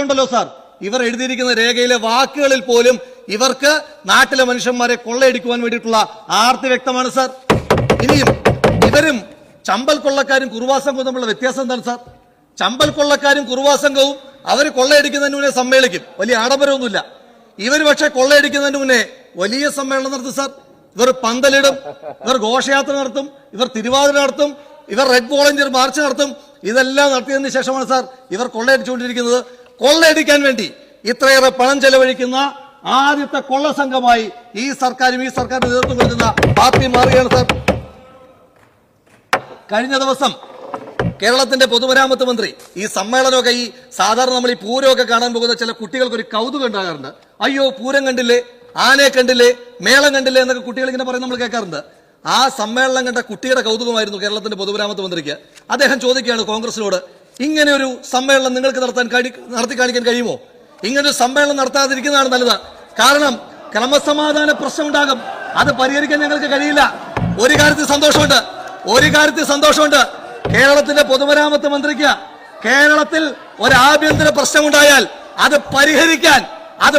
ഉണ്ടല്ലോ സാർ, ഇവർ എഴുതിയിരിക്കുന്ന രേഖയിലെ വാക്കുകളിൽ പോലും ഇവർക്ക് നാട്ടിലെ മനുഷ്യന്മാരെ കൊള്ളയടിക്കുവാൻ വേണ്ടിയിട്ടുള്ള ആർത്തി വ്യക്തമാണ് സാർ. ഇനിയും ഇവരും ചമ്പൽ കൊള്ളക്കാരും കുറുവാ സംഘവും തമ്മിലുള്ള വ്യത്യാസം എന്താണ് സാർ? ചമ്പൽ കൊള്ളക്കാരും കുറുവാ സംഘവും അവർ കൊള്ളയടിക്കുന്നതിന് മുന്നേ സമ്മേളിക്കും, വലിയ ആഡംബരമൊന്നുമില്ല. ഇവർ പക്ഷെ കൊള്ളയടിക്കുന്നതിന് മുന്നേ വലിയ സമ്മേളനം നടത്തും സാർ. ഇവർ പന്തലിടും, ഇവർ ഘോഷയാത്ര നടത്തും, ഇവർ തിരുവാതിര നടത്തും, ഇവർ റെഡ് വോളണ്ടിയർ മാർച്ച് നടത്തും. ഇതെല്ലാം നടത്തിയതിനു ശേഷമാണ് സാർ ഇവർ കൊള്ളയടിച്ചുകൊണ്ടിരിക്കുന്നത്. കൊള്ളയടിക്കാൻ വേണ്ടി ഇത്രയേറെ പണം ചെലവഴിക്കുന്ന ആദ്യത്തെ കൊള്ള സംഘമായി ഈ സർക്കാരും ഈ സർക്കാരിന് നേതൃത്വം കൊടുക്കുന്ന പാർട്ടി മാറുകയാണ് സാർ. കഴിഞ്ഞ ദിവസം കേരളത്തിന്റെ പൊതുമരാമത്ത് മന്ത്രി ഈ സമ്മേളനമൊക്കെ ഈ സാധാരണ നമ്മൾ ഈ പൂരമൊക്കെ കാണാൻ പോകുന്ന ചില കുട്ടികൾക്ക് ഒരു കൗതുകം ഉണ്ടാകാറുണ്ട്. അയ്യോ പൂരം കണ്ടില്ലേ, ആനയെ കണ്ടില്ലേ, മേളം കണ്ടില്ലേ എന്നൊക്കെ കുട്ടികൾ ഇങ്ങനെ പറയുന്നത് നമ്മൾ കേൾക്കാറുണ്ട്. ആ സമ്മേളനം കണ്ട കുട്ടിയുടെ കൗതുകമായിരുന്നു കേരളത്തിന്റെ പൊതുമരാമത്ത് മന്ത്രിക്ക്. അദ്ദേഹം ചോദിക്കുകയാണ് കോൺഗ്രസിനോട്, ഇങ്ങനെ ഒരു സമ്മേളനം നിങ്ങൾക്ക് നടത്തി കാണിക്കാൻ കഴിയുമോ? ഇങ്ങനൊരു സമ്മേളനം നടത്താതിരിക്കുന്നതാണ് നല്ലത്. കാരണം ക്രമസമാധാന പ്രശ്നം ഉണ്ടാകും, അത് പരിഹരിക്കാൻ ഞങ്ങൾക്ക് കഴിയില്ല. ഒരു കാര്യത്തിൽ സന്തോഷമുണ്ട്, കേരളത്തിന്റെ പൊതുമരാമത്ത് മന്ത്രിക്ക് കേരളത്തിൽ ഒരു ആഭ്യന്തര പ്രശ്നമുണ്ടായാൽ അത്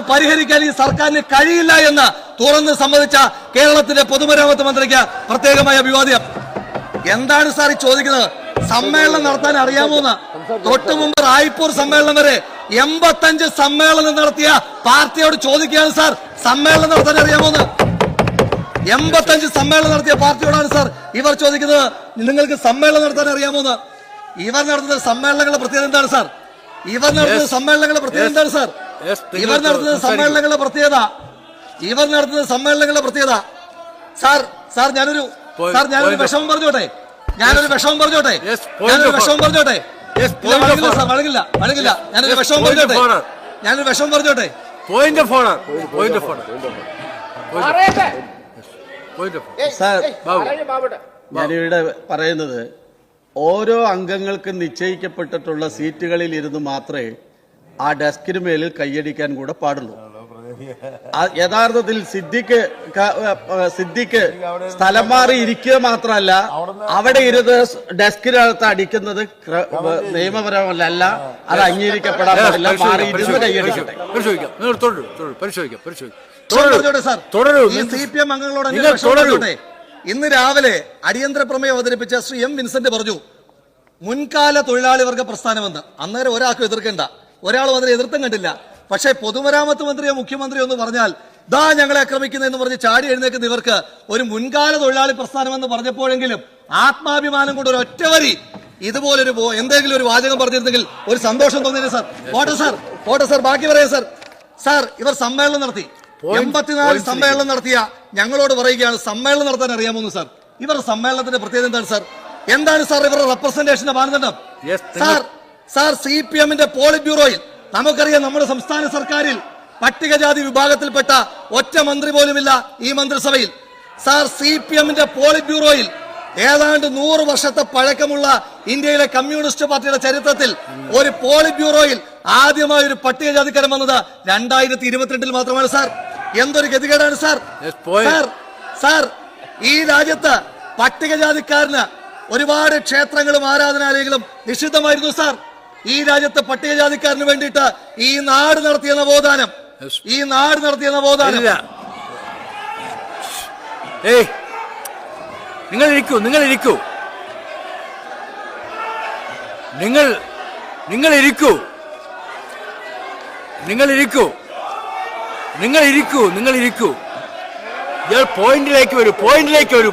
പരിഹരിക്കാൻ ഈ സർക്കാരിന് കഴിയില്ല എന്ന് തുറന്ന് സമ്മതിച്ച കേരളത്തിന്റെ പൊതുമരാമത്ത് മന്ത്രിക്ക് പ്രത്യേകമായ അഭിവാദ്യം. എന്താണ് സാർ ഈ ചോദിക്കുന്നത്? സമ്മേളനം നടത്താൻ അറിയാമോന്ന്? തൊട്ടു മുമ്പ് റായ്പൂർ സമ്മേളനം വരെ 85 സമ്മേളനം നടത്തിയ പാർട്ടിയോട് ചോദിക്കുകയാണ് സാർ, സമ്മേളനം നടത്താൻ അറിയാമോന്ന്? 85 സമ്മേളനം നടത്തിയ പാർട്ടിയോടാണ് സാർ ഇവർ ചോദിക്കുന്നത്, നിങ്ങൾക്ക് സമ്മേളനം നടത്താൻ അറിയാമോന്ന്? ഇവർ നടത്തുന്ന സമ്മേളനങ്ങളുടെ പ്രത്യേകത എന്താണ് സാർ? ഇവർ നടത്തുന്ന സമ്മേളനങ്ങളുടെ പ്രത്യേകത സാർ ഞാനൊരു വിഷമം പറഞ്ഞോട്ടെ. ഞാനൊരു വിഷമം പറഞ്ഞോട്ടെ. ഞാനിവിടെ പറയുന്നത്, ഓരോ അംഗങ്ങൾക്കും നിശ്ചയിക്കപ്പെട്ടിട്ടുള്ള സീറ്റുകളിൽ ഇരുന്ന് മാത്രമേ ആ ഡെസ്കിന് മേലിൽ കൈയടിക്കാൻ കൂടെ പാടുള്ളൂ. യഥാർത്ഥത്തിൽ സിദ്ദിഖ് സ്ഥലം മാറി ഇരിക്കുക മാത്രമല്ല, അവിടെ ഇരുന്ന് ഡെസ്കിനകത്ത് അടിക്കുന്നത് നിയമപരമല്ല, അത് അംഗീകരിക്കപ്പെടാൻ പാടില്ല. മാറി ഇരുന്ന് കൈയടിക്കട്ടെ. CPM അംഗങ്ങളോട് ഇന്ന് രാവിലെ അടിയന്തര പ്രമേയം അവതരിപ്പിച്ച ശ്രീ എം വിൻസെന്റ് പറഞ്ഞു, മുൻകാല തൊഴിലാളി വർഗ പ്രസ്ഥാനമെന്ന്. അന്നേരം ഒരാൾക്കും എതിർക്കണ്ട, ഒരാളും അതിനെ എതിർത്തും കണ്ടില്ല. പക്ഷേ പൊതുമരാമത്ത് മന്ത്രിയോ മുഖ്യമന്ത്രിയോ എന്ന് പറഞ്ഞാൽ ദാ ഞങ്ങളെ ആക്രമിക്കുന്നതെന്ന് പറഞ്ഞ് ചാടി എഴുന്നേക്കുന്ന ഇവർക്ക് ഒരു മുൻകാല തൊഴിലാളി പ്രസ്ഥാനമെന്ന് പറഞ്ഞപ്പോഴെങ്കിലും ആത്മാഭിമാനം കൊണ്ട് ഒരു ഒറ്റവരി ഇതുപോലൊരു എന്തെങ്കിലും ഒരു വാചകം പറഞ്ഞിരുന്നെങ്കിൽ ഒരു സന്തോഷം തോന്നിയത് സാർ. പോട്ടെ സാർ, ബാക്കി പറയാം സാർ. ഇവർ സമ്മേളനം നടത്തി, 84 സമ്മേളനം നടത്തിയ ഞങ്ങളോട് പറയുകയാണ് സമ്മേളനം നടത്താൻ അറിയാമോന്ന് സാർ. ഇവരുടെ സമ്മേളനത്തിന്റെ പ്രത്യേകത എന്താണ് സാർ? എന്താണ് സാർ ഇവരുടെ റെപ്രസെന്റേഷന്റെ മാനദണ്ഡം? സാർ CPM-ന്റെ പോളിറ്റ് ബ്യൂറോയിൽ നമുക്കറിയാം, നമ്മുടെ സംസ്ഥാന സർക്കാരിൽ പട്ടികജാതി വിഭാഗത്തിൽപ്പെട്ട ഒറ്റ മന്ത്രി പോലുമില്ല ഈ മന്ത്രിസഭയിൽ. സാർ CPM-ന്റെ പോളിറ്റ് ബ്യൂറോയിൽ ഏതാണ്ട് 100 വർഷത്തെ പഴക്കമുള്ള ഇന്ത്യയിലെ കമ്മ്യൂണിസ്റ്റ് പാർട്ടിയുടെ ചരിത്രത്തിൽ ഒരു പോളിറ്റ് ബ്യൂറോയിൽ ആദ്യമായി ഒരു പട്ടികജാതിക്കാരൻ വന്നത് 2022 മാത്രമാണ് സാർ. എന്തൊരു ഗതികേടാണ് സാർ. ഈ രാജ്യത്ത് പട്ടികജാതിക്കാരന് ഒരുപാട് ക്ഷേത്രങ്ങളും ആരാധനാലയങ്ങളും നിഷിദ്ധമായിരുന്നു സാർ. ഈ രാജ്യത്ത് പട്ടികജാതിക്കാരന് വേണ്ടിയിട്ട് ഈ നാട് നടത്തിയ നവോത്ഥാനം നിങ്ങൾ ഇരിക്കൂ. പോയിന്റിലേക്ക് വരൂ.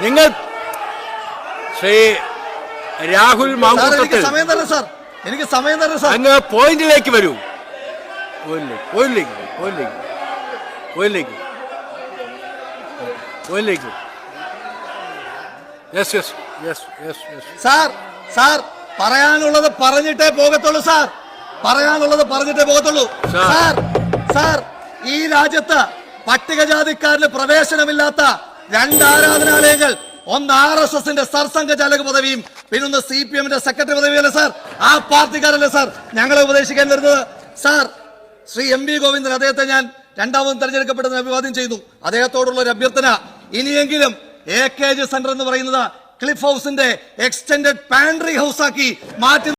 നിങ്ങൾ ശ്രീ രാഹുൽ മാങ്കൂട്ടത്തിൽ എനിക്ക് സമയം തരണം സാർ. അങ്ങ് പോയിന്റിലേക്ക് വരൂ. സാർ പറയാനുള്ളത് പറഞ്ഞിട്ടേ പോകത്തുള്ളൂ സാർ. സാർ ഈ രാജ്യത്ത് പട്ടികജാതിക്കാരന് പ്രവേശനമില്ലാത്ത 2 ആരാധനാലയങ്ങൾ, ഒന്ന് RSSന്റെ സർസംഘചാലക പദവിയും പിന്നൊന്ന് CPM-ന്റെ സെക്രട്ടറി പദവിയല്ലേ സാർ? ആ പാർട്ടിക്കാരല്ലേ സാർ ഞങ്ങളെ ഉപദേശിക്കാൻ വരുന്നത്? സാർ ശ്രീ MV ഗോവിന്ദൻ, അദ്ദേഹത്തെ ഞാൻ രണ്ടാമതും തെരഞ്ഞെടുക്കപ്പെട്ടതിന് അഭിവാദ്യം ചെയ്യുന്നു. അദ്ദേഹത്തോടുള്ള ഒരു അഭ്യർത്ഥന, ഇനിയെങ്കിലും AKG സെന്റർ എന്ന് പറയുന്നത് ക്ലിഫ് ഹൗസിന്റെ എക്സ്റ്റൻഡഡ് പാൻട്രി ഹൗസ് ആക്കി മാറ്റി